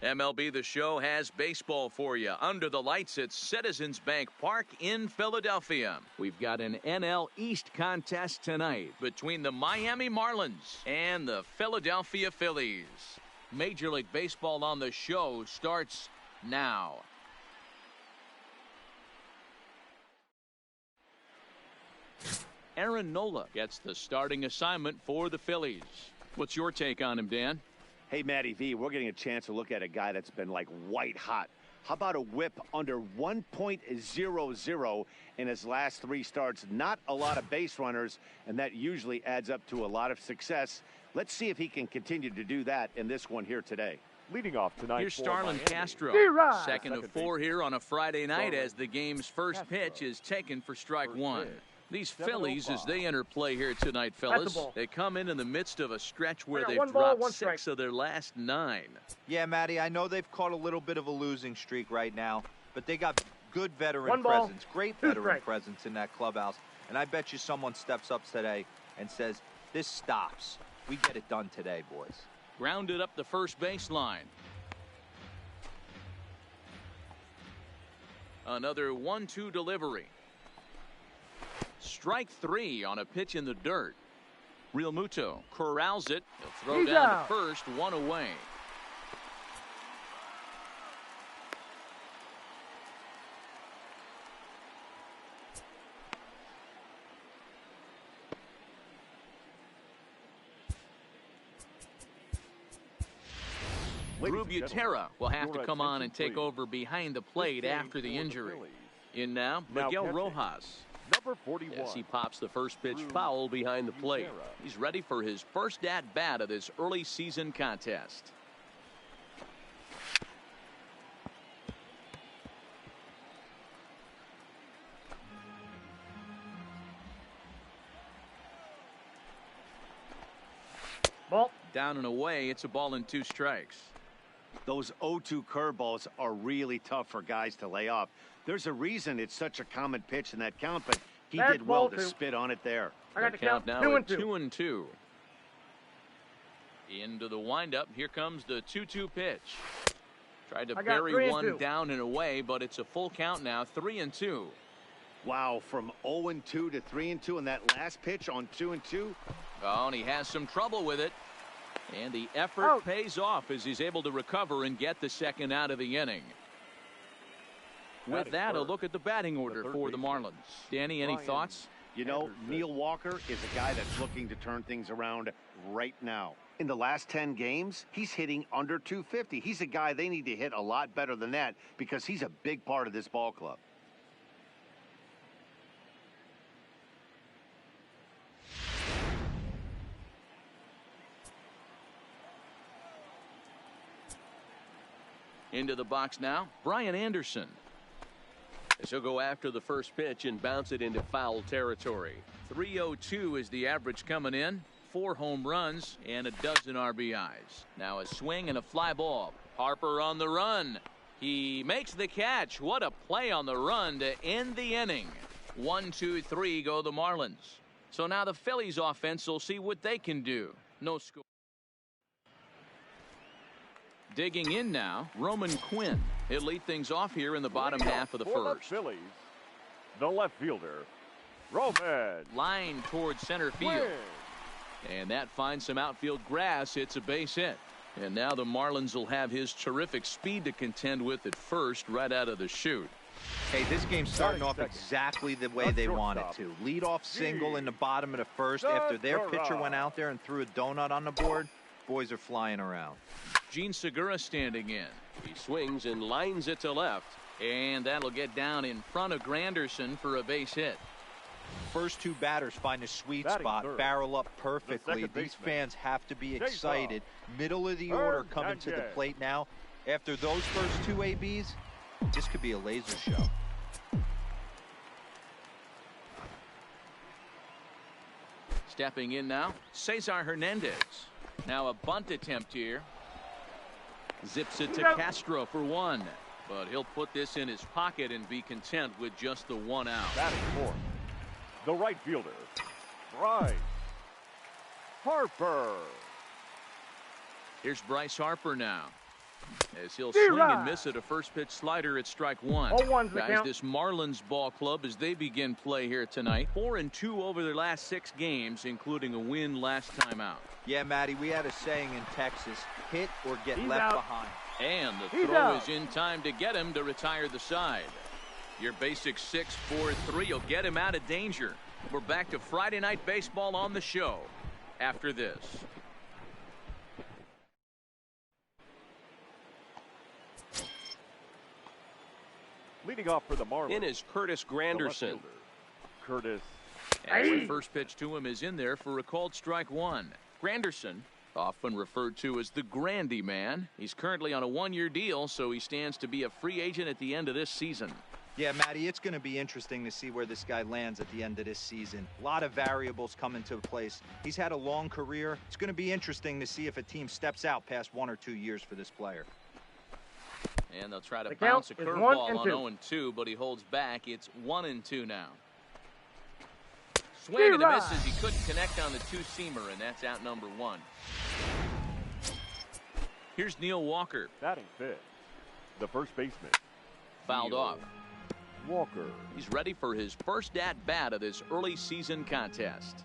MLB The Show has baseball for you under the lights at Citizens Bank Park in Philadelphia. We've got an NL East contest tonight between the Miami Marlins and the Philadelphia Phillies. Major League Baseball on the Show starts now. Aaron Nola gets the starting assignment for the Phillies. What's your take on him, Dan? Hey, Matty V, we're getting a chance to look at a guy that's been like white hot. How about a whip under 1.00 in his last 3 starts? Not a lot of base runners, and that usually adds up to a lot of success. Let's see if he can continue to do that in this one here today. Leading off tonight, here's Starlin Castro, second of 4 here on a Friday night as the game's first pitch is taken for strike 1. These Phillies, as they enter play here tonight, fellas, they come in the midst of a stretch where they've dropped 6 of their last 9. Yeah, Matty, I know they've caught a little bit of a losing streak right now, but they got good veteran presence, great veteran presence in that clubhouse. And I bet you someone steps up today and says, this stops. We get it done today, boys. Grounded up the first baseline. Another 1-2 delivery. Strike 3 on a pitch in the dirt. Real Muto corrals it. He'll throw down to first, 1 away. Drew Butera will have to come on and take over behind the plate after the injury. In now, Miguel Rojas. Number 41. Yes, he pops the first pitch foul behind the plate. He's ready for his first at-bat of this early season contest. Ball. Down and away, it's a ball and 2 strikes. Those 0-2 curveballs are really tough for guys to lay off. There's a reason it's such a common pitch in that count, but he did well to spit on it there. I got the count now 2-2. Into the windup. Here comes the 2-2 pitch. Tried to bury one down and away, but it's a full count now, 3-2. Wow, from 0-2 to 3-2 in that last pitch on 2-2. Oh, and he has some trouble with it. And the effort pays off as he's able to recover and get the second out of the inning. With that, a look at the batting order for the Marlins. Danny, any thoughts? You know, Neil Walker is a guy that's looking to turn things around right now. In the last 10 games, he's hitting under 250. He's a guy they need to hit a lot better than that because he's a big part of this ball club. Into the box now, Brian Anderson. As he'll go after the first pitch and bounce it into foul territory. 302 is the average coming in. 4 home runs and a dozen RBIs. Now a swing and a fly ball. Harper on the run. He makes the catch. What a play on the run to end the inning. 1, 2, 3 go the Marlins. So now the Phillies offense will see what they can do. No score. Digging in now, Roman Quinn. He'll lead things off here in the bottom half of the first. Phillies, the left fielder, Roman. Line towards center field. And that finds some outfield grass. It's a base hit. And now the Marlins will have his terrific speed to contend with at first right out of the chute. Hey, this game's starting off exactly the way they want it to. Lead off single in the bottom of the first after their pitcher went out there and threw a donut on the board. Boys are flying around. Gene Segura standing in. He swings and lines it to left. And that'll get down in front of Granderson for a base hit. First 2 batters find a sweet spot, barrel up perfectly. These fans have to be excited. Middle of the order coming to the plate now. After those first 2 ABs, this could be a laser show. Stepping in now, Cesar Hernandez. Now a bunt attempt here. Zips it to Castro for 1. But he'll put this in his pocket and be content with just the 1 out. Batting fourth, the right fielder, Bryce Harper. Here's Bryce Harper now. as he'll swing and miss at a first pitch slider at strike one. Guys, this Marlins ball club as they begin play here tonight. 4-2 over their last 6 games, including a win last time out. Yeah, Matty, we had a saying in Texas, hit or get left behind. And the throw is in time to get him to retire the side. Your basic 6-4-3 will get him out of danger. We're back to Friday Night Baseball on the show after this. Leading off for the Marlins. In is Curtis Granderson. Curtis. As the first pitch to him is in there for a called strike one. Granderson, often referred to as the Grandy Man. He's currently on a 1-year deal, so he stands to be a free agent at the end of this season. Yeah, Matty, it's going to be interesting to see where this guy lands at the end of this season. A lot of variables come into place. He's had a long career. It's going to be interesting to see if a team steps out past 1 or 2 years for this player. And they'll try to bounce a curveball on 0-2, but he holds back. It's 1-2 now. Swing and a miss as he couldn't connect on the two-seamer, and that's out number 1. Here's Neil Walker. Batting fifth, the first baseman. Fouled off. Walker. He's ready for his first at-bat of this early season contest.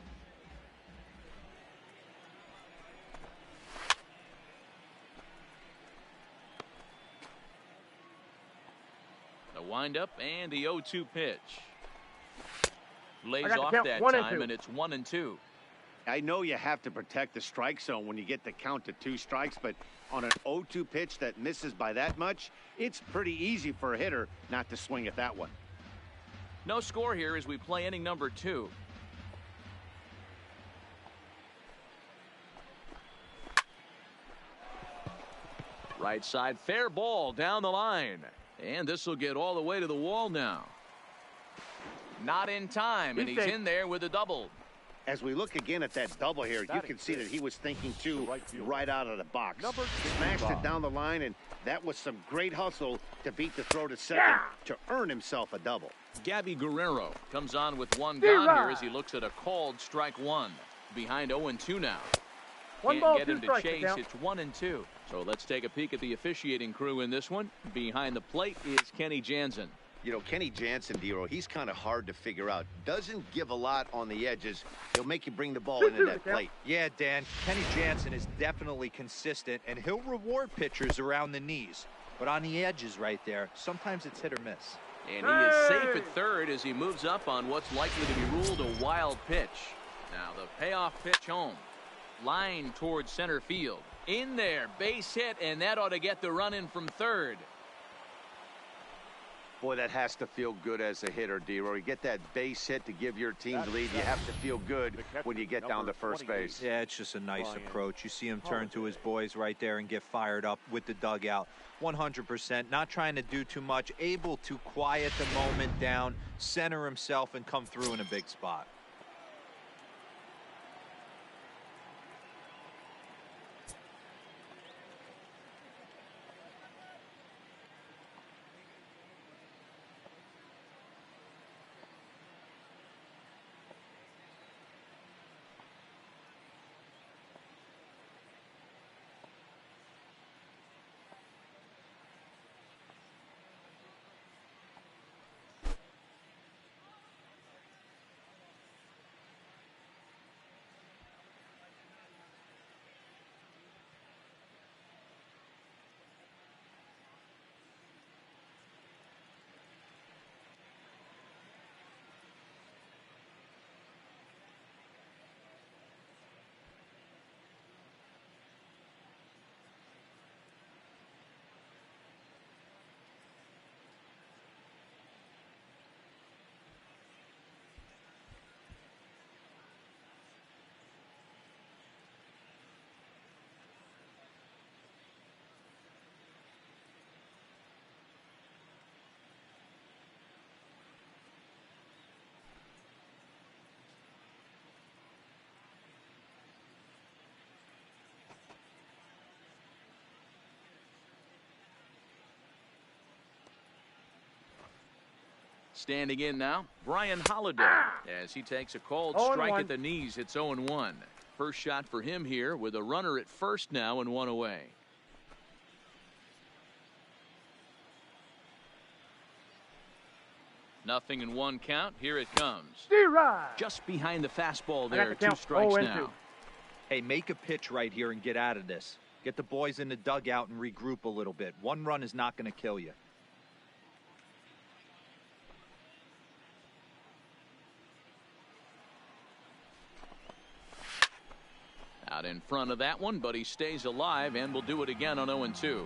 The windup and the 0-2 pitch. Lays off that time, and it's 1-2. I know you have to protect the strike zone when you get the count to 2 strikes, but on an 0-2 pitch that misses by that much, it's pretty easy for a hitter not to swing at that one. No score here as we play inning number 2. Right side, fair ball down the line. And this will get all the way to the wall now. Not in time, and he's in there with a double. As we look again at that double here, you can see that he was thinking too right out of the box. Smashed it down the line, and that was some great hustle to beat the throw to second to earn himself a double. Gabby Guerrero comes on with 1 gone here as he looks at a called strike 1. Behind 0-2 now. Can't get him to chase. It's 1-2. So let's take a peek at the officiating crew in this one. Behind the plate is Kenny Jansen. You know, Kenny Jansen, Dero, he's kind of hard to figure out. Doesn't give a lot on the edges. He'll make you bring the ball into that plate. Yeah, Dan, Kenny Jansen is definitely consistent, and he'll reward pitchers around the knees. But on the edges right there, sometimes it's hit or miss. And he is safe at third as he moves up on what's likely to be ruled a wild pitch. Now the payoff pitch home. Line towards center field. In there, base hit, and that ought to get the run in from third. Boy, that has to feel good as a hitter, Dero. You get that base hit to give your team the lead. You have to feel good when you get down to first base. Yeah, it's just a nice approach. You see him turn to his boys right there and get fired up with the dugout. 100%, not trying to do too much, able to quiet the moment down, center himself, and come through in a big spot. Standing in now, Brian Holiday, as he takes a called strike at the knees. It's 0-1. First shot for him here with a runner at first now and 1 away. 0-1 count. Here it comes. Just behind the fastball there. 2 strikes now. Hey, make a pitch right here and get out of this. Get the boys in the dugout and regroup a little bit. 1 run is not going to kill you. Out in front of that one, but he stays alive and will do it again on 0-2.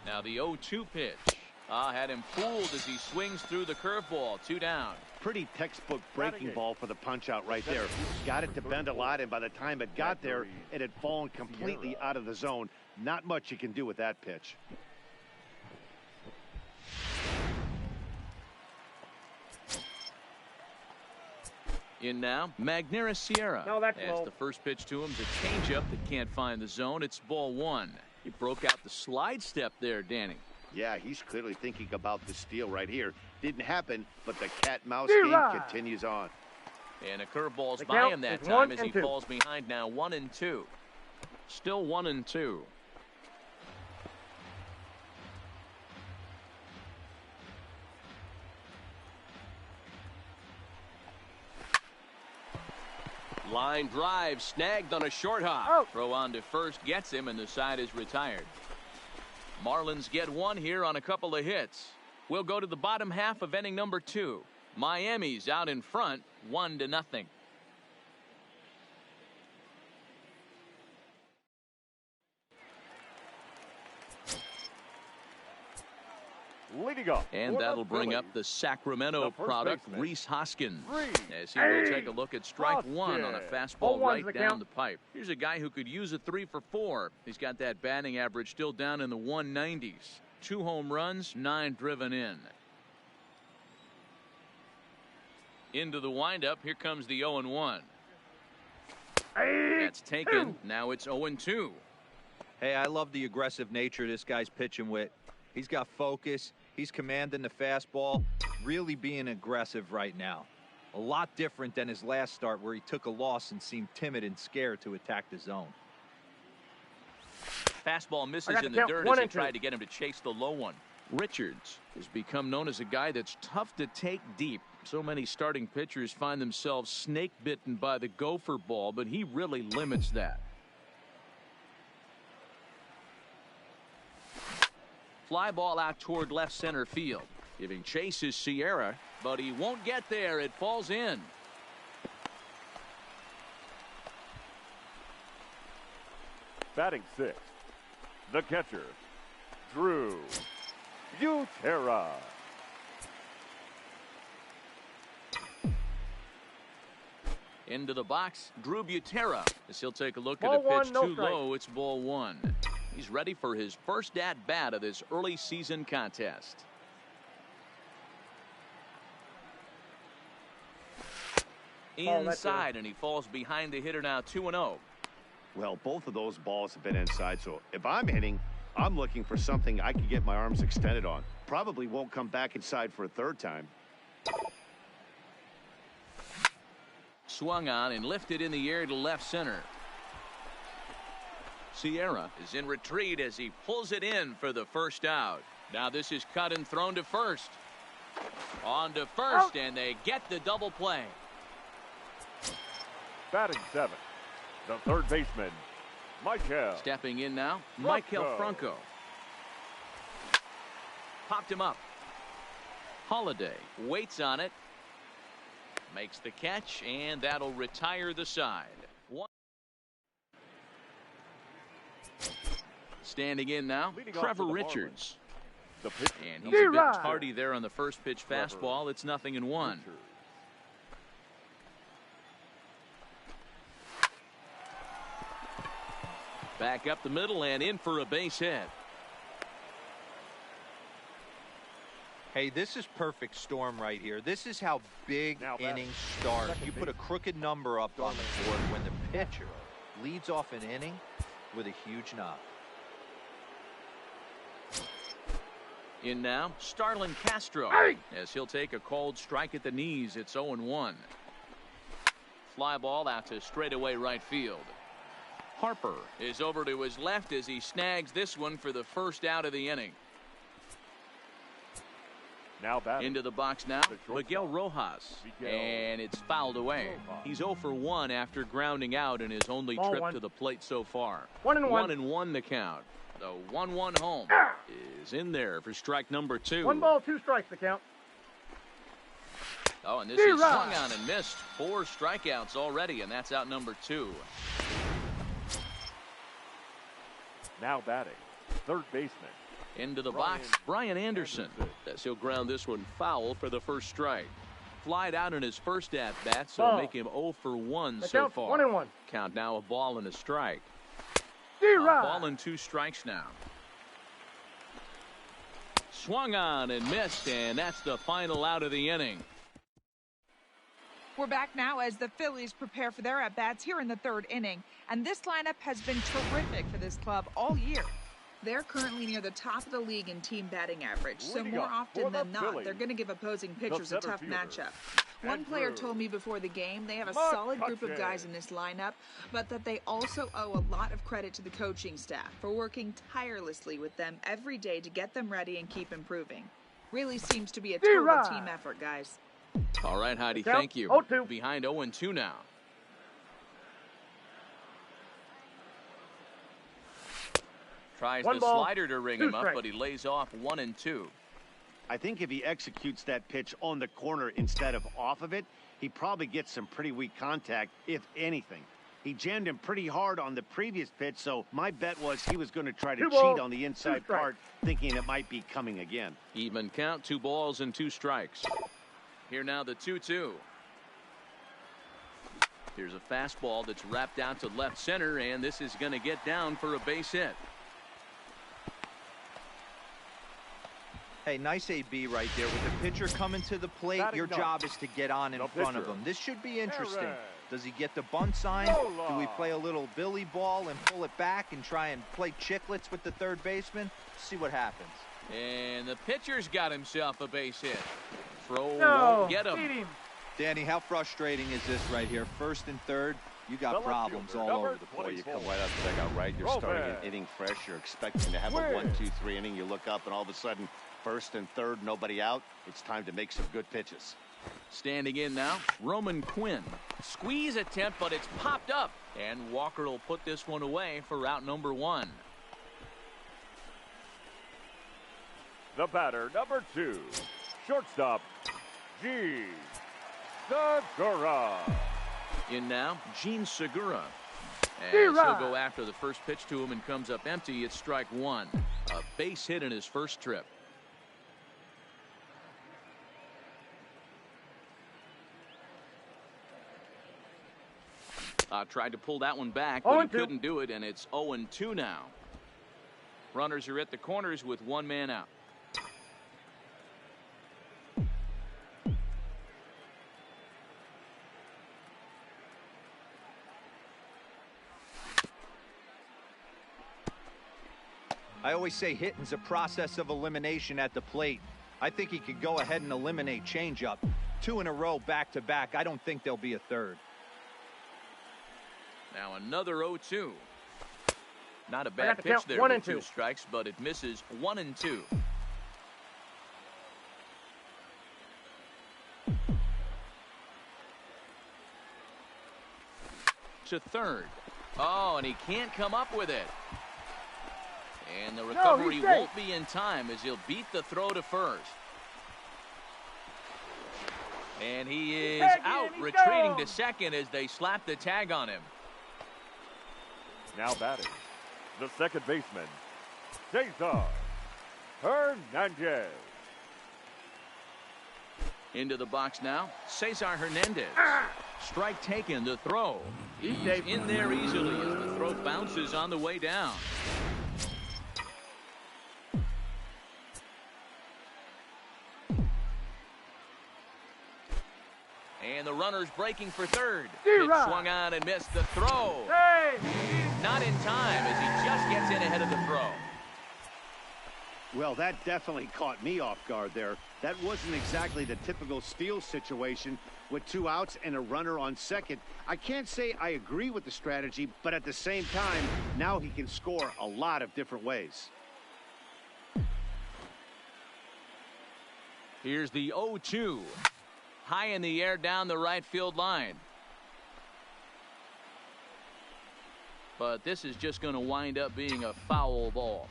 Now the 0-2 pitch. Had him fooled as he swings through the curveball. 2 down. Pretty textbook breaking ball for the punch out right there. Got it to bend a lot, and by the time it got there, it had fallen completely out of the zone. Not much you can do with that pitch. In now, Magneuris Sierra. No, that's as low. the first pitch to him is a changeup that can't find the zone. It's ball 1. He broke out the slide step there, Danny. Yeah, he's clearly thinking about the steal right here. Didn't happen, but the cat-mouse game continues on. And a curveball's by him that time as he falls behind now. 1-2. Still 1-2. Line drive snagged on a short hop. Throw on to first gets him, and the side is retired. Marlins get 1 here on a couple of hits. We'll go to the bottom half of inning number 2. Miami's out in front, 1-0. Leading up. And that'll bring up the Sacramento product, Rhys Hoskins, as he will take a look at strike 1 on a fastball right down the pipe. Here's a guy who could use a 3 for 4. He's got that batting average still down in the 190s. 2 home runs, 9 driven in. Into the windup. Here comes the 0-1. That's taken. Now it's 0-2. Hey, I love the aggressive nature this guy's pitching with. He's got focus. He's commanding the fastball. Really being aggressive right now. A lot different than his last start where he took a loss and seemed timid and scared to attack the zone. Fastball misses in the dirt as he tried to get him to chase the low one. Richards has become known as a guy that's tough to take deep. So many starting pitchers find themselves snake bitten by the gopher ball, but he really limits that. Fly ball out toward left center field. Giving chase is Sierra, but he won't get there. It falls in. Batting 6th, the catcher, Drew Butera. Into the box, Drew Butera. As he'll take a look at a pitch too low, it's ball 1. He's ready for his first at-bat of this early season contest. Inside, and he falls behind the hitter now. 2-0. Well, both of those balls have been inside, so if I'm hitting, I'm looking for something I can get my arms extended on. Probably won't come back inside for a 3rd time. Swung on and lifted in the air to left center. Sierra is in retreat as he pulls it in for the first out. Now this is cut and thrown to first. On to first, and they get the double play. Batting 7th, the 3rd baseman, Michael. Stepping in now, Michael Franco. Popped him up. Holiday waits on it. Makes the catch, and that'll retire the side. Standing in now, Trevor Richards. And he's a bit tardy there on the first pitch fastball. It's 0-1. Back up the middle and in for a base hit. Hey, this is perfect storm right here. This is how big innings start. You put a crooked number up on the board when the pitcher leads off an inning with a huge knock. In now, Starlin Castro. As he'll take a cold strike at the knees. It's 0-1. Fly ball out to straightaway right field. Harper is over to his left as he snags this one for the first out of the inning. Now batting. Into the box now, Miguel Rojas. And it's fouled away. He's 0 for 1 after grounding out in his only trip to the plate so far. 1-1 the count. The 1-1 home is in there for strike number 2. 1 ball, 2 strikes the count. Oh, and this is swung on and missed. 4 strikeouts already, and that's out number 2. Now batting, third baseman. Into the box, Brian Anderson. As he'll ground this one foul for the first strike. Flied out in his first at-bat, so make him 0 for 1 so far. 1-1. Count now a ball and a strike. A ball and 2 strikes now. Swung on and missed, and that's the final out of the inning. We're back now as the Phillies prepare for their at-bats here in the 3rd inning. And this lineup has been terrific for this club all year. They're currently near the top of the league in team batting average, so more often than not, they're going to give opposing pitchers a tough matchup. One player told me before the game they have a solid group of guys in this lineup, but that they also owe a lot of credit to the coaching staff for working tirelessly with them every day to get them ready and keep improving. Really seems to be a total team effort, guys. All right, Heidi, thank you. Behind 0-2 now. Tries the slider to ring him up, but he lays off 1-2. I think if he executes that pitch on the corner instead of off of it, he probably gets some pretty weak contact, if anything. He jammed him pretty hard on the previous pitch, so my bet was he was going to try to cheat on the inside part, thinking it might be coming again. Even count, 2 balls and 2 strikes. Here now the 2-2. Here's a fastball that's wrapped out to left center, and this is going to get down for a base hit. Hey, nice AB right there. With the pitcher coming to the plate, your job is to get on in front of him. This should be interesting. Does he get the bunt sign? Do we play a little billy ball and pull it back and try and play chicklets with the third baseman? See what happens. And the pitcher's got himself a base hit. Throw won't get him. Danny, how frustrating is this right here? 1st and 3rd, you got problems all over the place. You come right out the dugout, right? You're starting an inning fresh. You're expecting to have a 1-2-3 inning. You look up, and all of a sudden, 1st and 3rd, nobody out. It's time to make some good pitches. Standing in now, Roman Quinn. Squeeze attempt, but it's popped up. And Walker will put this one away for out number 1. The batter, number 2, shortstop, Gene Segura. In now, Gene Segura. As he'll go after the first pitch to him and comes up empty. It's strike 1. A base hit in his first trip. Tried to pull that one back, but he couldn't do it, and it's 0-2 now. Runners are at the corners with 1 man out. I always say hitting's a process of elimination at the plate. I think he could go ahead and eliminate changeup. 2 in a row back-to-back. I don't think there'll be a 3rd. Now another 0-2. Not a bad pitch there with 2 strikes, but it misses 1-2. To 3rd. Oh, and he can't come up with it. And the recovery won't be in time as he'll beat the throw to 1st. And he is out, retreating to 2nd as they slap the tag on him. Now batting, the 2nd baseman, Cesar Hernandez. Into the box now, Cesar Hernandez. Strike taken, the throw. He's in there easily as the throw bounces on the way down. And the runner's breaking for 3rd. It swung on and missed the throw. Not in time as he just gets in ahead of the throw. Well, that definitely caught me off guard there. That wasn't exactly the typical steal situation with 2 outs and a runner on second. I can't say I agree with the strategy, but at the same time, now he can score a lot of different ways. Here's the 0-2. High in the air down the right field line. But this is just going to wind up being a foul ball.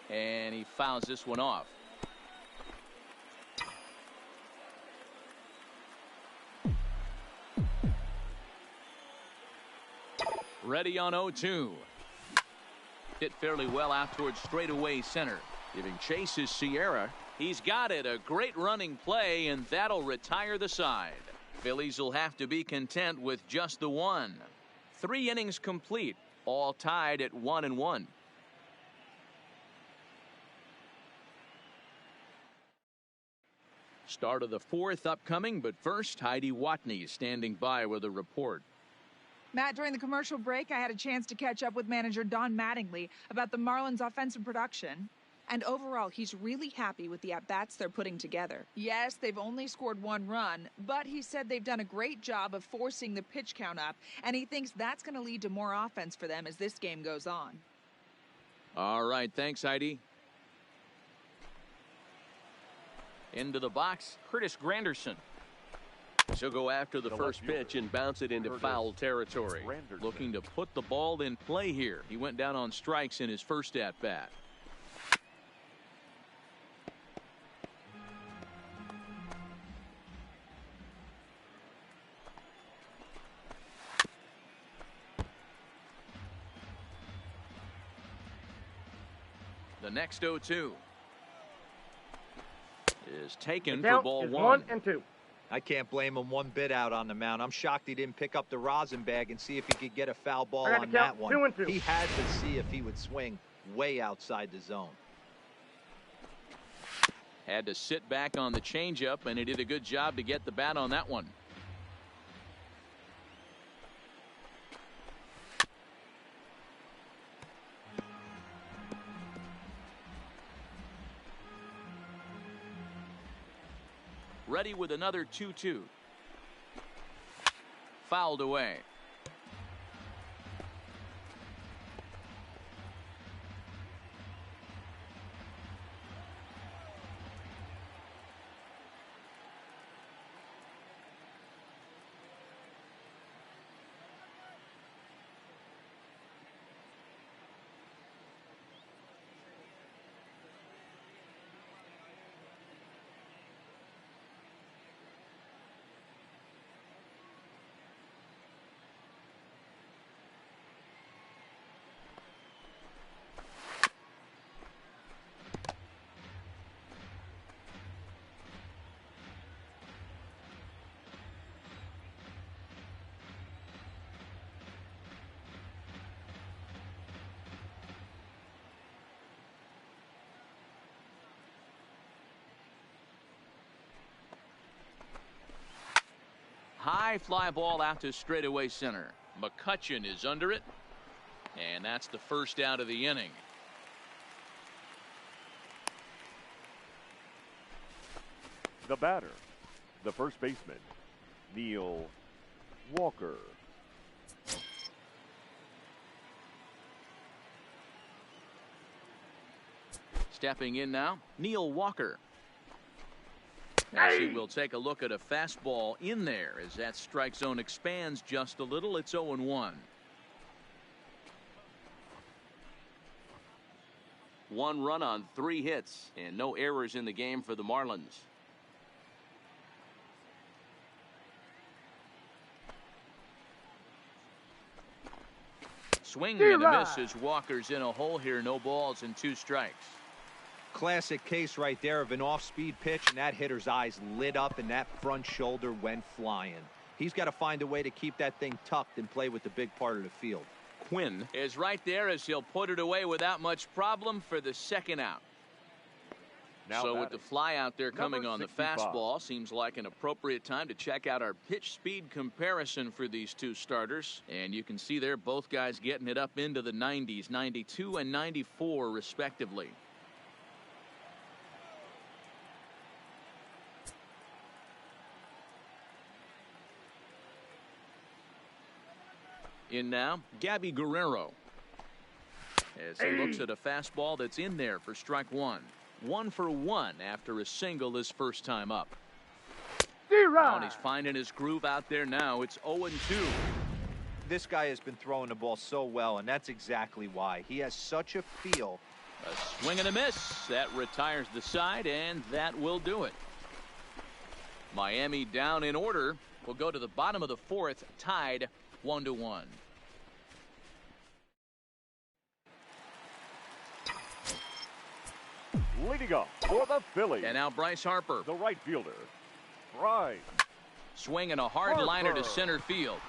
And he fouls this one off. Ready on 0-2. Hit fairly well out towards straightaway center. Giving chase is Sierra. He's got it. A great running play, and that'll retire the side. Phillies will have to be content with just the one. 3 innings complete, all tied at 1-1. Start of the 4th upcoming, but first, Heidi Watney standing by with a report. Matt, during the commercial break, I had a chance to catch up with manager Don Mattingly about the Marlins' offensive production. And overall, he's really happy with the at-bats they're putting together. Yes, they've only scored 1 run, but he said they've done a great job of forcing the pitch count up, and he thinks that's going to lead to more offense for them as this game goes on. All right, thanks, Heidi. Into the box, Curtis Granderson. She'll go after the first pitch and bounce it into foul territory. Looking to put the ball in play here. He went down on strikes in his first at-bat. The next 0-2 is taken for ball 1. 1-2. I can't blame him one bit out on the mound. I'm shocked he didn't pick up the rosin bag and see if he could get a foul ball on that one. 2-2. He had to see if he would swing way outside the zone. Had to sit back on the changeup, and he did a good job to get the bat on that one. Ready with another 2-2. Fouled away. High fly ball out to straightaway center. McCutchen is under it, and that's the first out of the inning. The batter, the first baseman, Neil Walker. Stepping in now, Neil Walker. As he will take a look at a fastball in there as that strike zone expands just a little. It's 0-1. 1 run on 3 hits and no errors in the game for the Marlins. Swing and a miss as Walker's in a hole here. No balls and 2 strikes. Classic case right there of an off-speed pitch, and that hitter's eyes lit up and that front shoulder went flying. He's got to find a way to keep that thing tucked and play with the big part of the field. Quinn is right there as he'll put it away without much problem for the second out. So with the fly out there coming on the 65. fastball, seems like an appropriate time to check out our pitch speed comparison for these two starters. And you can see there both guys getting it up into the 90s, 92 and 94 respectively. In now, Gabby Guerrero. As he looks at a fastball that's in there for strike one. 1 for 1 after a single his first time up. And he's finding his groove out there now. It's 0-2. This guy has been throwing the ball so well, and that's exactly why. He has such a feel. A swing and a miss. That retires the side, and that will do it. Miami down in order. We'll go to the bottom of the fourth, tied 1-1. Leading up for the Phillies. And now Bryce Harper. The right fielder, Bryce. Swinging a hard Harper. liner to center field.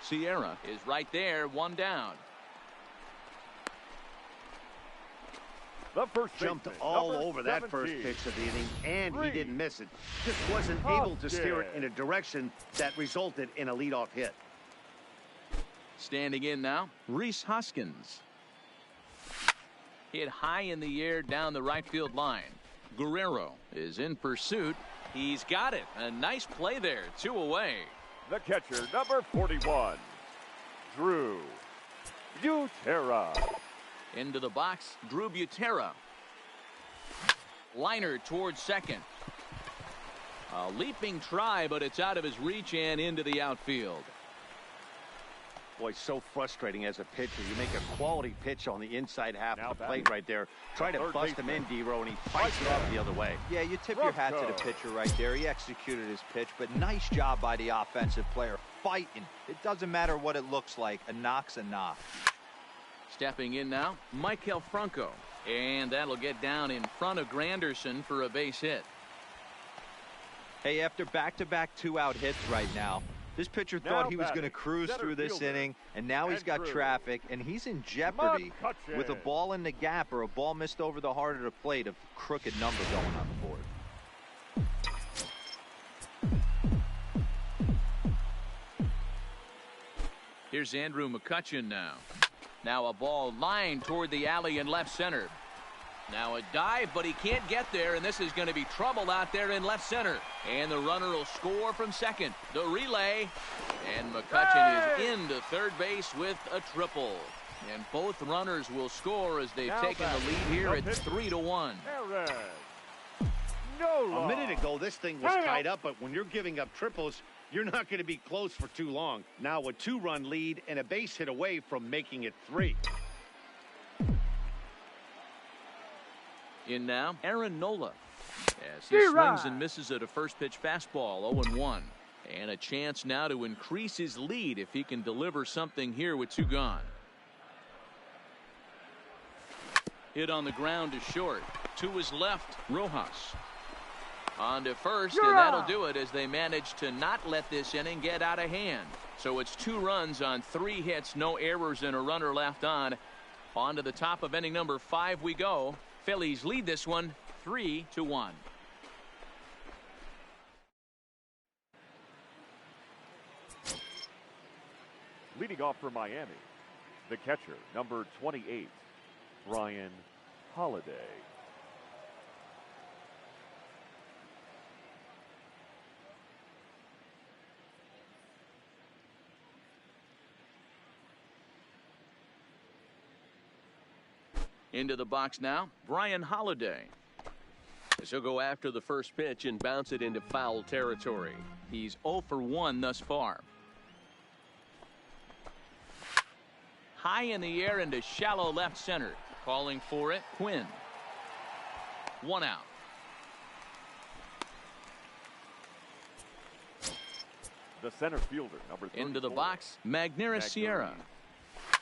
Sierra is right there, one down. The first Jumped baseman, all number over that first 17. pitch of the inning, and he Three. didn't miss it. Just wasn't able to steer it in a direction that resulted in a leadoff hit. Standing in now, Rhys Hoskins. Hit high in the air down the right field line. Guerrero is in pursuit. He's got it. A nice play there. 2 away. The catcher, number 41, Drew Butera. Into the box, Drew Butera. Liner towards second. A leaping try, but it's out of his reach and into the outfield. Boy, so frustrating as a pitcher. You make a quality pitch on the inside half Now of the batting. plate right there. Try to Third bust him in, baseman. D-Row, and he fights it off the other way. Yeah, you tip your hat to the Rocco. pitcher right there. He executed his pitch, but nice job by the offensive player fighting. It doesn't matter what it looks like. A knock's a knock. Stepping in now, Michael Franco. And that'll get down in front of Granderson for a base hit. Hey, after back-to-back two-out hits right now, this pitcher Now thought he was going to batting, cruise center through this fielder, inning, and now he's got Andrew traffic, and he's in jeopardy McCutcheon. with a ball in the gap or a ball missed over the heart of the plate, a crooked number going on the board. Here's Andrew McCutcheon now. Now a ball lined toward the alley in left center. Now a dive, but he can't get there, and this is going to be trouble out there in left center. And the runner will score from second. The relay, and McCutcheon is into third base with a triple. And both runners will score as they've Now taken the batting, lead here the at pitcher, 3-1. Aaron Nola. A minute ago, this thing was tied up, but when you're giving up triples, you're not going to be close for too long. Now a 2-run lead and a base hit away from making it 3. In now, Aaron Nola. As he swings and misses at a first pitch fastball, 0-1. And a chance now to increase his lead if he can deliver something here with 2 gone. Hit on the ground to short. To his left, Rojas. On to first, and that'll do it as they manage to not let this inning get out of hand. So it's 2 runs on 3 hits, no errors, and a runner left on. On to the top of inning number 5 we go. Phillies lead this one 3-1. Leading off for Miami, the catcher, number 28, Brian Holiday. Into the box now, Brian Holiday. As he'll go after the first pitch and bounce it into foul territory. He's 0 for 1 thus far. High in the air into shallow left center. Calling for it, Quinn. 1 out. The center fielder, number 34. Into the box, Magneuris Sierra.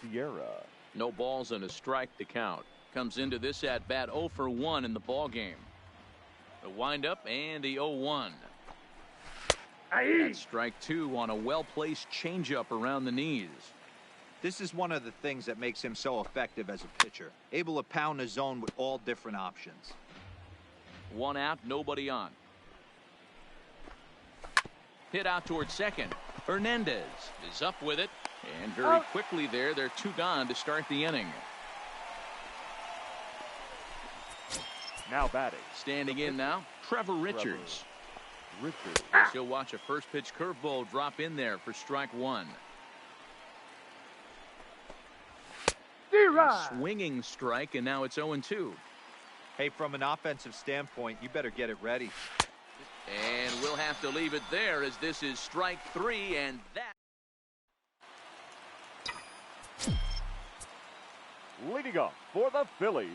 Sierra. No balls and a strike to count. Comes into this at bat 0 for 1 in the ball game. The windup and the 0-1. That's strike 2 on a well-placed changeup around the knees. This is one of the things that makes him so effective as a pitcher, able to pound the zone with all different options. One out, nobody on. Hit out towards second. Hernandez is up with it. And very quickly there, they're two gone to start the inning. Now batting. Standing in now, Trevor Richards. He'll watch a first pitch curveball drop in there for strike one. Swinging strike, and now it's 0-2. Hey, from an offensive standpoint, you better get it ready. And we'll have to leave it there as this is strike three, and that. Leading off for the Phillies,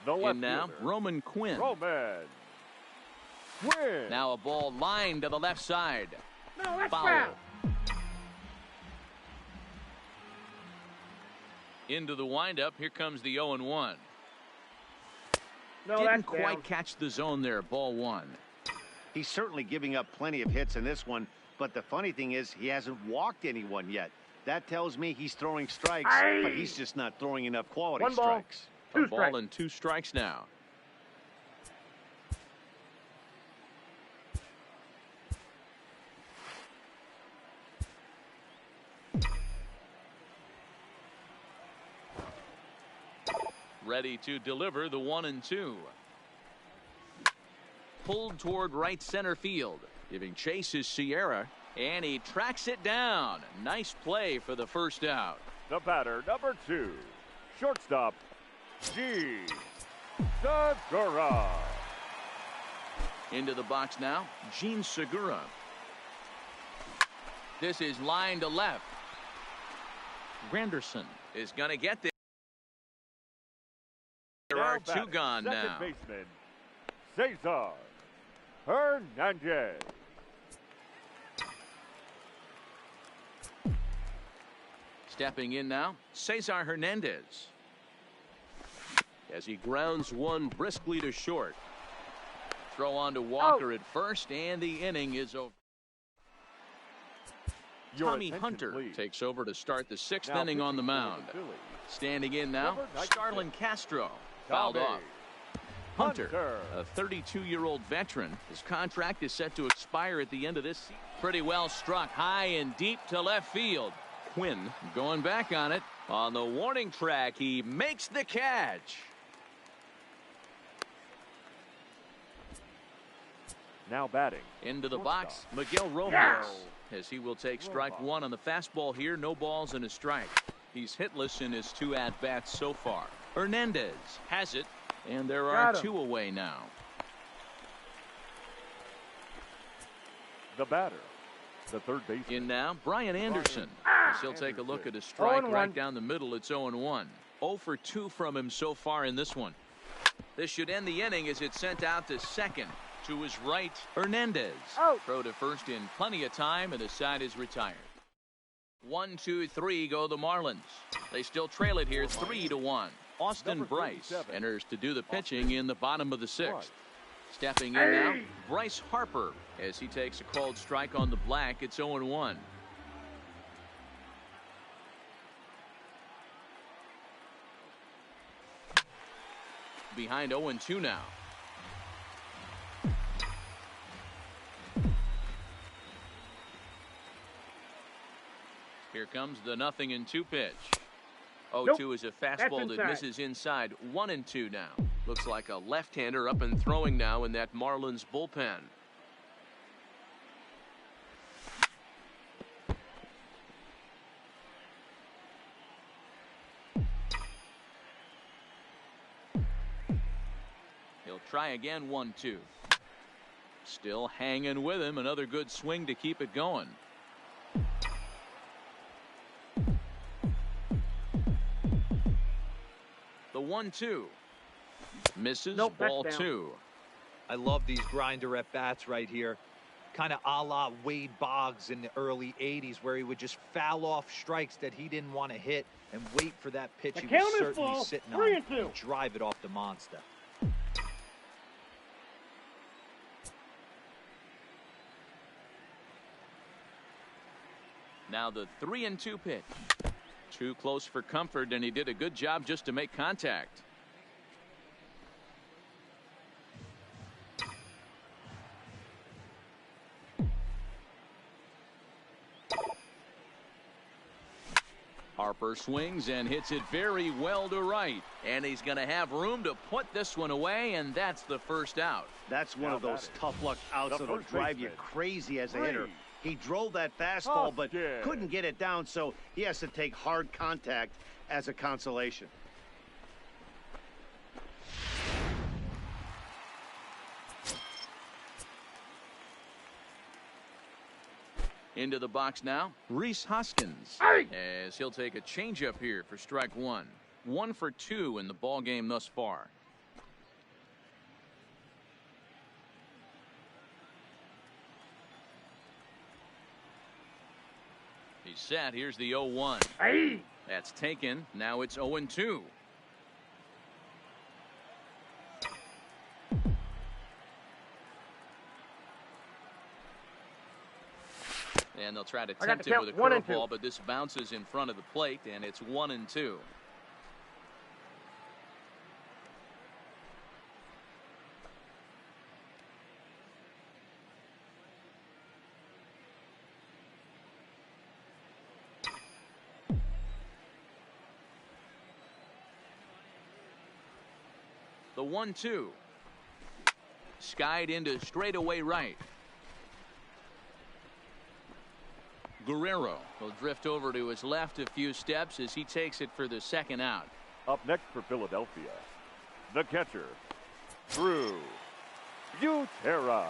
the left And now, fielder, Roman Quinn. Now a ball lined to the left side. No, that's foul. Into the windup. Here comes the 0-1. No, Didn't that's quite down. catch the zone there. Ball one. He's certainly giving up plenty of hits in this one, but the funny thing is he hasn't walked anyone yet. That tells me he's throwing strikes, but he's just not throwing enough quality One ball. strikes. A ball and 2 strikes now. Ready to deliver the 1-2. Pulled toward right center field. Giving chase is Sierra, and he tracks it down. Nice play for the first out. The batter, number 2, shortstop, G. Segura. Into the box now, Gene Segura. This is line to left. Granderson is going to get this. There are 2 gone now. Second baseman, Cesar Hernandez. Stepping in now, Cesar Hernandez. As he grounds one briskly to short. Throw on to Walker at first, and the inning is over. Tommy Hunter takes over to start the 6th inning on the mound. Standing in now, Starlin Castro. Fouled off. Hunter, a 32-year-old veteran. His contract is set to expire at the end of this season. Pretty well struck high and deep to left field. Quinn going back on it. On the warning track, he makes the catch. Now batting. Into the box, Miguel Rojas, as he will take strike one on the fastball here. No balls and a strike. He's hitless in his 2 at-bats so far. Hernandez has it, and there are 2 away now. The batter, the third baseman. In now, Brian Anderson. As he'll take a look at a strike right down the middle. It's 0-1. 0 for 2 from him so far in this one. This should end the inning as it's sent out to second. To his right, Hernandez. Throw to first in plenty of time, and the side is retired. 1, 2, 3 go the Marlins. They still trail it here 3-1. Austin Bryce enters to do the pitching in the bottom of the 6th. Stepping in now, Bryce Harper, as he takes a called strike on the black. It's 0-1. Behind 0-2 now. Here comes the 0-2 pitch. 0-2 is a fastball that misses inside. 1-2 now. Looks like a left-hander up and throwing now in that Marlins bullpen. He'll try again. 1-2. Still hanging with him. Another good swing to keep it going. The 1-2 misses. Ball 2. I love these grinder at bats right here. Kind of a la Wade Boggs in the early 80s, where he would just foul off strikes that he didn't want to hit and wait for that pitch he was certainly sitting on and drive it off the monster. Now the 3-2 pitch. Too close for comfort, and he did a good job just to make contact. Harper swings and hits it very well to right. And he's going to have room to put this one away, and that's the first out. That's one of those tough luck outs that'll drive you crazy as a hitter. He drove that fastball, but couldn't get it down, so he has to take hard contact as a consolation. Into the box now, Rhys Hoskins, as he'll take a changeup here for strike one. 1 for 2 in the ball game thus far. He's set. Here's the 0-1. That's taken. Now it's 0-2. And they'll try to tempt him with a curveball, but this bounces in front of the plate, and it's 1-2. The 1-2. Skied into straightaway right. Guerrero will drift over to his left a few steps as he takes it for the second out. Up next for Philadelphia, the catcher, Drew Butera.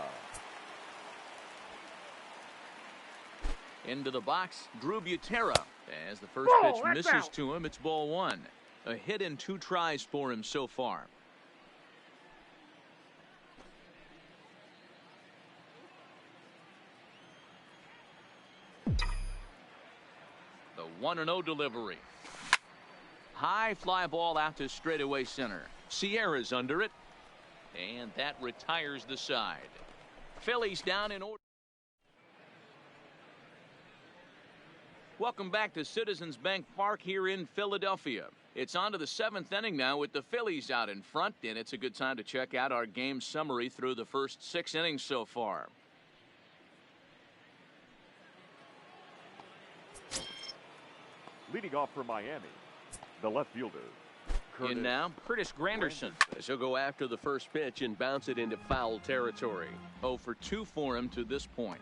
Into the box, Drew Butera. As the first pitch misses to him, it's ball one. A hit in 2 tries for him so far. The 1-0 delivery. High fly ball out to straightaway center. Sierra's under it. And that retires the side. Phillies down in order. Welcome back to Citizens Bank Park here in Philadelphia. It's on to the 7th inning now with the Phillies out in front, and it's a good time to check out our game summary through the first 6 innings so far. Leading off for Miami, the left fielder, In now, Curtis Granderson, as he'll go after the first pitch and bounce it into foul territory. 0 for 2 for him to this point.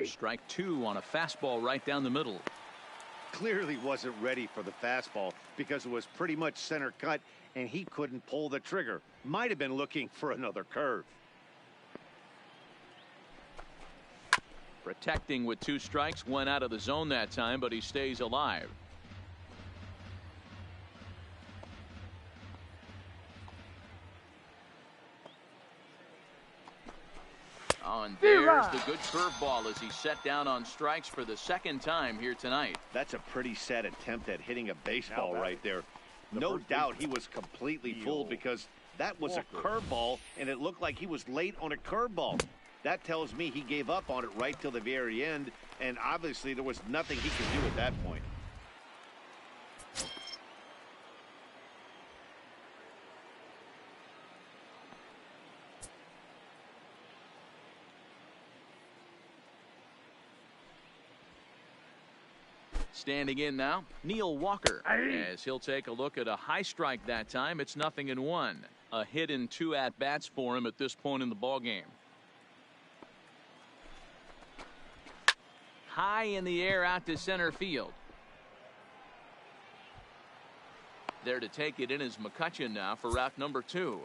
Strike 2 on a fastball right down the middle. Clearly wasn't ready for the fastball because it was pretty much center cut and he couldn't pull the trigger. Might have been looking for another curve. Protecting with 2 strikes, went out of the zone that time, but he stays alive. Oh, and there's the good curveball as he set down on strikes for the 2nd time here tonight. That's a pretty sad attempt at hitting a baseball right there. No doubt he was completely fooled because that was a curveball and it looked like he was late on a curveball. That tells me he gave up on it right till the very end, and obviously there was nothing he could do at that point. Standing in now, Neil Walker, as he'll take a look at a high strike that time. It's 0-1. A hit in 2 at-bats for him at this point in the ballgame. High in the air out to center field. There to take it in is McCutchen now for route number 2.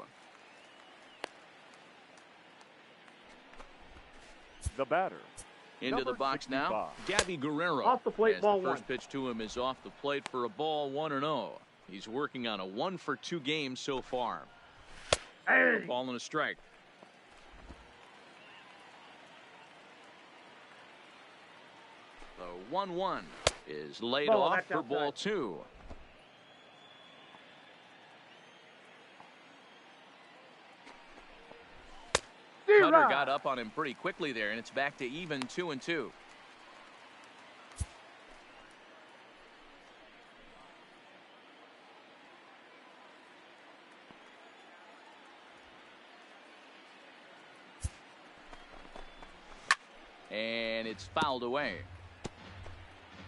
The batter. Into the box now, Gabby Guerrero. Off the plate, ball 1. The first pitch to him is off the plate for a ball, 1-0. He's working on a 1 for 2 game so far. Ball and a strike. The 1-1 is laid off for ball 2. Cutter got up on him pretty quickly there, and it's back to even 2-2. It's fouled away.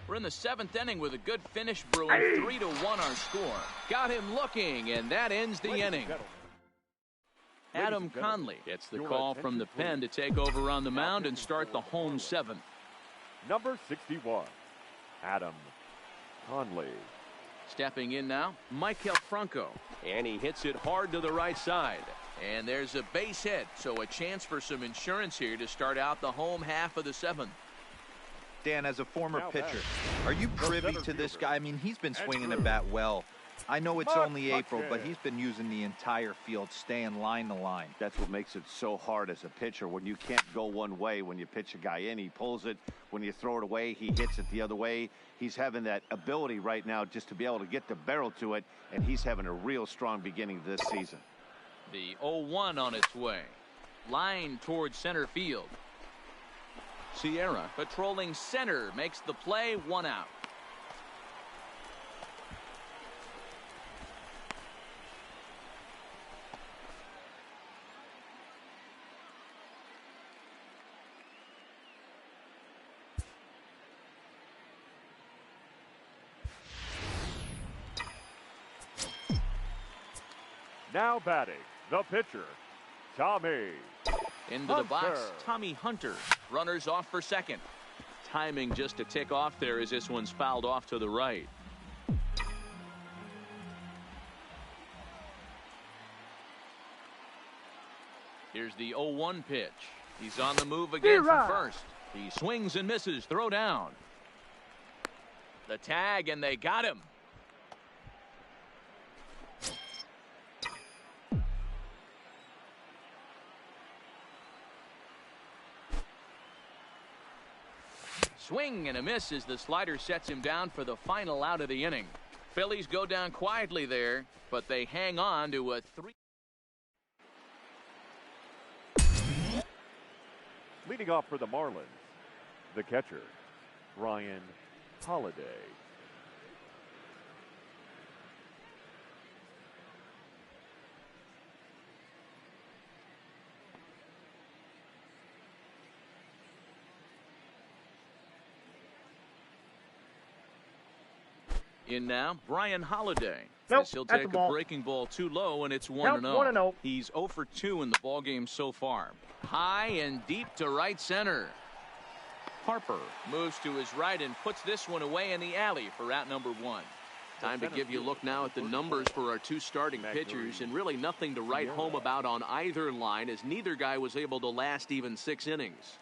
We're in the 7th inning with a good finish brewing. 3-1 our score. Got him looking, and that ends the inning. Adam Conley gets the call from the pen to take over on the mound and start the home 7th. Number 61, Adam Conley. Stepping in now, Michael Franco. And he hits it hard to the right side. And there's a base hit, so a chance for some insurance here to start out the home half of the 7th. Dan, as a former pitcher, are you privy to this guy? I mean, he's been swinging the bat well. I know it's only April, but he's been using the entire field, staying line to line. That's what makes it so hard as a pitcher when you can't go one way. When you pitch a guy in, he pulls it. When you throw it away, he hits it the other way. He's having that ability right now just to be able to get the barrel to it, and he's having a real strong beginning this season. The 0-1 on its way. Line towards center field. Sierra patrolling center makes the play, 1 out. Now batting, the pitcher, Tommy Into the box, Tommy Hunter. Runners off for second. Timing just to tick off there as this one's fouled off to the right. Here's the 0-1 pitch. He's on the move again from first. He swings and misses. Throw down. The tag, and they got him. Swing and a miss as the slider sets him down for the final out of the inning. Phillies go down quietly there, but they hang on to a 3. Leading off for the Marlins, the catcher, Ryan Holiday. In now, Brian Holiday. Nope, He'll that's take a ball. breaking ball too low, and it's 1-0. Count 1-0. He's 0 for 2 in the ballgame so far. High and deep to right center. Harper moves to his right and puts this one away in the alley for out number 1. Time to give you a look now at the numbers for our 2 starting pitchers, and really nothing to write home about on either line, as neither guy was able to last even 6 innings.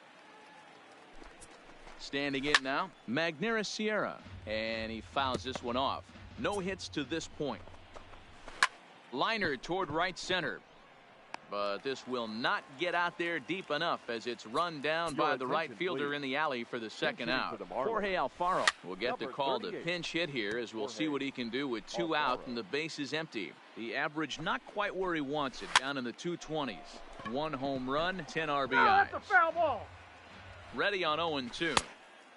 Standing in now, Magneuris Sierra, and he fouls this one off. No hits to this point. Liner toward right center, but this will not get out there deep enough as it's run down by the right fielder in the alley for the second out. Jorge Alfaro will get the call to pinch hit here, as we'll see what he can do with 2 out and the base is empty. The average not quite where he wants it, down in the 220s. 1 home run, 10 RBIs. That's a foul ball. Ready on 0-2.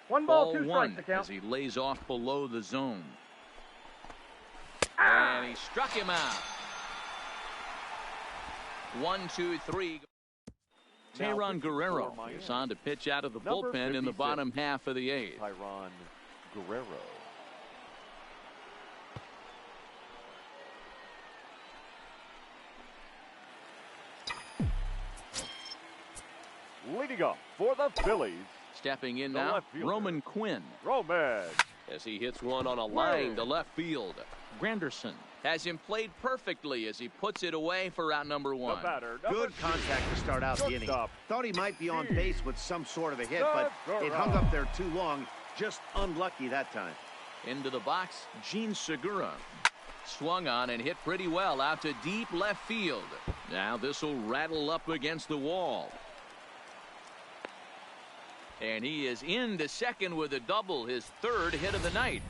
1 ball, 2 1 strikes to count. as he lays off below the zone. And he struck him out. 1, 2, 3. Tayron Guerrero is on to pitch out of the bullpen in the bottom half of the 8th. Tayron Guerrero. Leading up for the Phillies, Stepping in now, Roman Quinn, Roman. as he hits one on a line to left field. Granderson has him played perfectly as he puts it away for out number 1. Good contact to start out the inning. Stop. Thought he might be on base with some sort of a hit, but it hung up there too long. Just unlucky that time. Into the box, Gene Segura. Swung on and hit pretty well out to deep left field. Now this will rattle up against the wall. And he is into second with a double, his 3rd hit of the night.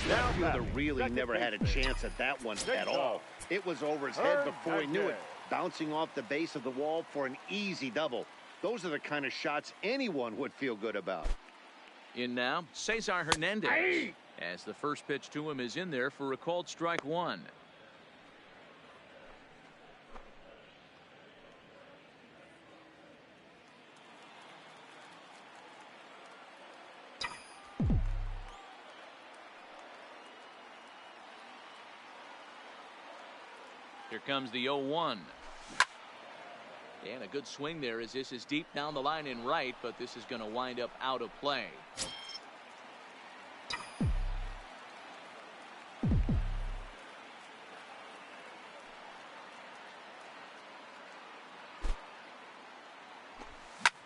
Left fielder really never had a chance at that one at all. It was over his head before he knew it, bouncing off the base of the wall for an easy double. Those are the kind of shots anyone would feel good about. In now, Cesar Hernandez, as the first pitch to him is in there for a called strike 1. Here comes the 0-1. And a good swing there as this is deep down the line in right, but this is going to wind up out of play.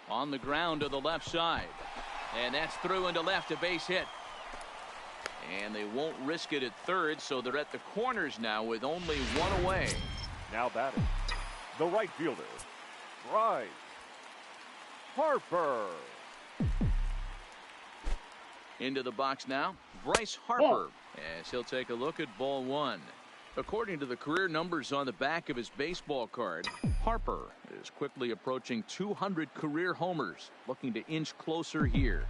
On the ground to the left side. And that's through into left, a base hit. And they won't risk it at third, so they're at the corners now with only one away. Now batting, the right fielder, Bryce Harper. Into the box now, Bryce Harper, as he'll take a look at ball one. According to the career numbers on the back of his baseball card, Harper is quickly approaching 200 career homers, looking to inch closer here.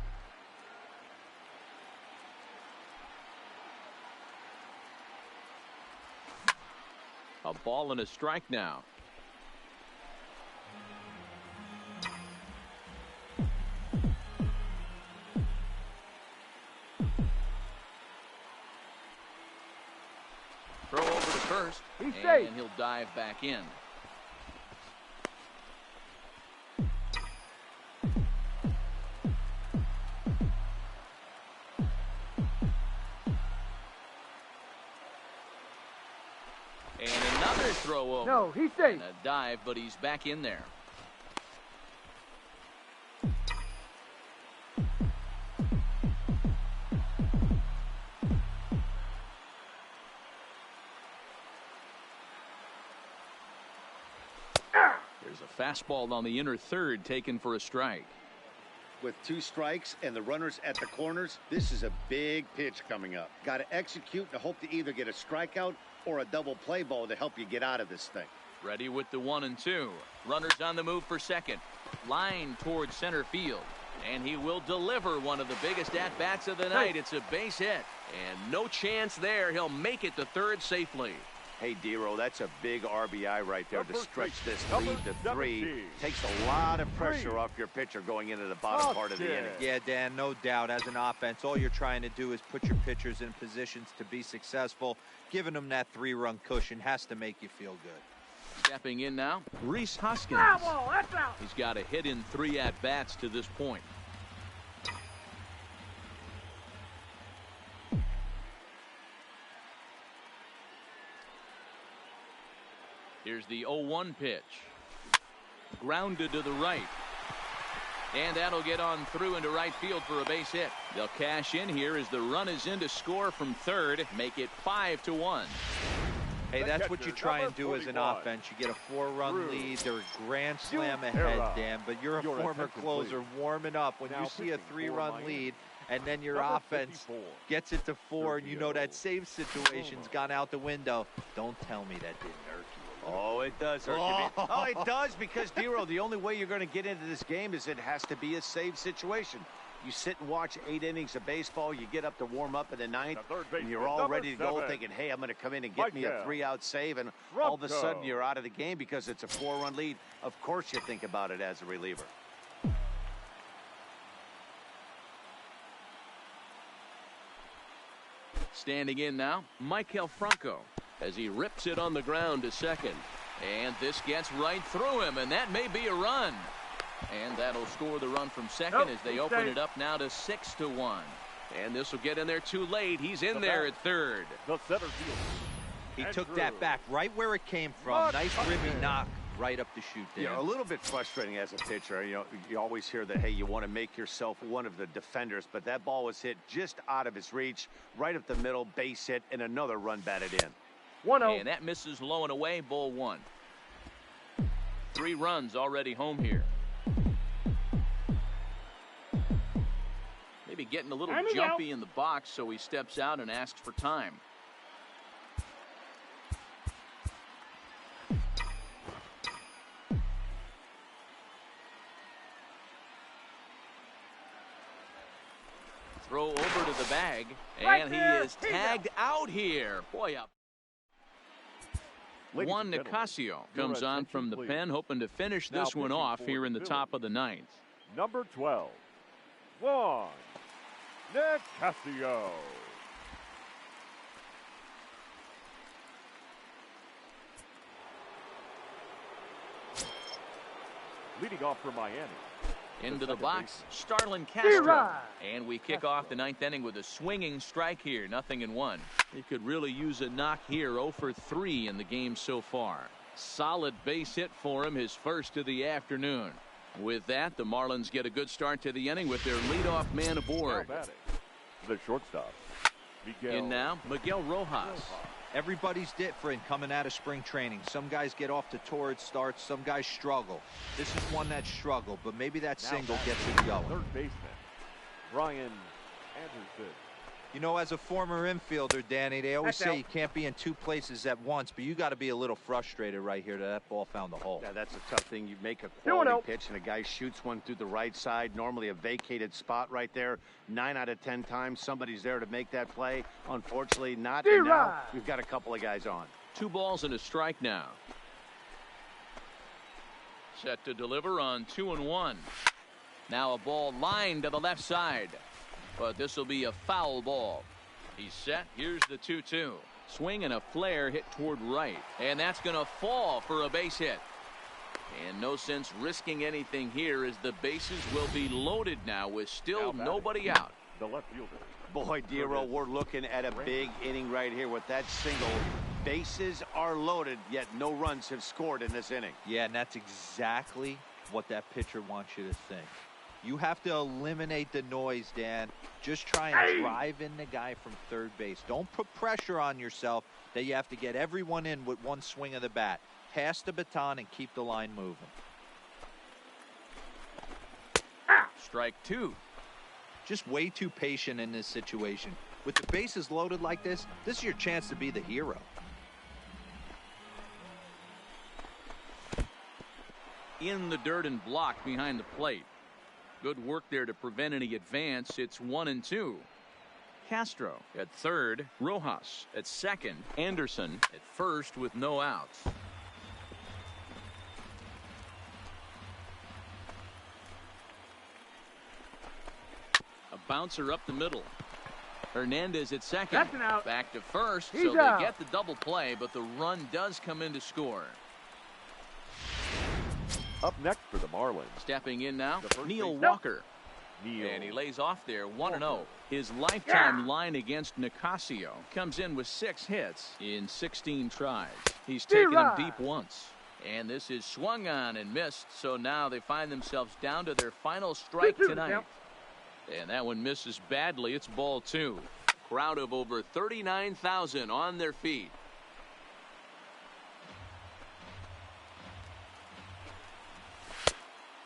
A ball and a strike now. Throw over to first, He's and safe. he'll dive back in. And another throw over. No, he's safe. And a dive, but he's back in there. There's a fastball on the inner third taken for a strike. With 2 strikes and the runners at the corners, this is a big pitch coming up. Got to execute and hope to either get a strikeout or a double play ball to help you get out of this thing. Ready with the 1-2. Runners on the move for second. Line towards center field. And he will deliver one of the biggest at-bats of the night. It's a base hit. And no chance there. He'll make it to third safely. Hey, Dero, that's a big RBI right there to stretch this lead to 3. 17. Takes a lot of pressure off your pitcher going into the bottom part of the inning. Yeah, Dan, no doubt. As an offense, all you're trying to do is put your pitchers in positions to be successful. Giving them that 3-run cushion has to make you feel good. Stepping in now, Rhys Hoskins. Foul ball, that's out. He's got a hit in 3 at-bats to this point. Here's the 0-1 pitch. Grounded to the right. And that'll get on through into right field for a base hit. They'll cash in here as the run is in to score from third. Make it 5-1. Hey, that's what you try and do as an offense. You get a 4-run lead. They're a grand slam ahead, Dan, but you're a former closer warming up. When you see a 3-run lead and then your offense gets it to 4 and you know that save situation's gone out the window, don't tell me that didn't irk you. Oh, it does hurt you. Oh, it does because, Dero, the only way you're going to get into this game is it has to be a save situation. You sit and watch 8 innings of baseball, you get up to warm up in the 9th, and you're all ready to go thinking, hey, I'm going to come in and get me a 3-out save, and all of a sudden you're out of the game because it's a 4-run lead. Of course you think about it as a reliever. Standing in now, Maikel Franco as he rips it on the ground to second. And this gets right through him, and that may be a run. And that'll score the run from second as they open it up now to 6-1. And this will get in there too late. He's in there at third. The center field. He took that back right where it came from. Nice ribby knock right up the chute there. Yeah, a little bit frustrating as a pitcher. You know, you always hear that, hey, you want to make yourself one of the defenders, but that ball was hit just out of his reach, right up the middle, base hit, and another run batted in. 1-0. And that misses low and away, ball 1. 3 runs already home here. Maybe getting a little jumpy in the box, so he steps out and asks for time. Throw over to the bag, and he is tagged out here. Boy, up. Juan Nicasio comes on from the pen, hoping to finish this one off here in the top of the 9th. Number 12, Juan Nicasio. . Leading off for Miami. Into the box, Starlin Castro. And we kick off the ninth inning with a swinging strike here, 0-1. He could really use a knock here, 0 for 3 in the game so far. Solid base hit for him, his first of the afternoon. With that, the Marlins get a good start to the inning with their leadoff man aboard. The shortstop. In now, Miguel Rojas. Everybody's different coming out of spring training. Some guys get off to torrid starts. Some guys struggle. This is one that struggled, but maybe that single gets it going. Third baseman, Brian Anderson. You know, as a former infielder, Danny, they always say you can't be in two places at once, but you got to be a little frustrated right here that ball found the hole. Yeah, that's a tough thing. You make a quality pitch and a guy shoots one through the right side, normally a vacated spot right there. 9 out of 10 times somebody's there to make that play. Unfortunately not. And now we've got a couple of guys on. 2 balls and a strike now. Set to deliver on 2-1. Now a ball lined to the left side. But this will be a foul ball. He's set. Here's the 2-2. Swing and a flare hit toward right. And that's going to fall for a base hit. And no sense risking anything here as the bases will be loaded now with still nobody out. The left fielder. Boy, Dero, we're looking at a big inning right here with that single. Bases are loaded, yet no runs have scored in this inning. Yeah, and that's exactly what that pitcher wants you to think. You have to eliminate the noise, Dan. Just try and drive in the guy from third base. Don't put pressure on yourself that you have to get everyone in with one swing of the bat. Pass the baton and keep the line moving. Strike 2. Just way too patient in this situation. With the bases loaded like this is your chance to be the hero. In the dirt and blocked behind the plate. Good work there to prevent any advance. It's 1-2. Castro at third, Rojas at second, Anderson at first with no outs. A bouncer up the middle. Hernandez at second. That's an out. Back to first, He's so out. they get the double play, but the run does come in to score. Up next for the Marlins. Stepping in now, Neil base. Walker. Neil. And he lays off there, 1-0. His lifetime line against Nicasio comes in with 6 hits in 16 tries. He's taken him deep once. And this is swung on and missed, so now they find themselves down to their final strike tonight. And that one misses badly. It's ball 2. Crowd of over 39,000 on their feet.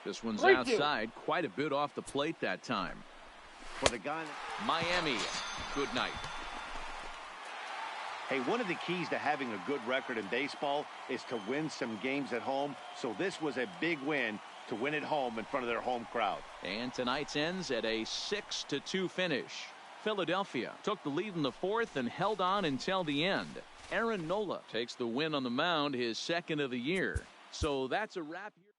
This one's outside, quite a bit off the plate that time. For the guy. Miami, good night. Hey, one of the keys to having a good record in baseball is to win some games at home. So this was a big win to win at home in front of their home crowd. And tonight's ends at a 6-2 finish. Philadelphia took the lead in the 4th and held on until the end. Aaron Nola takes the win on the mound, his second of the year. So that's a wrap here.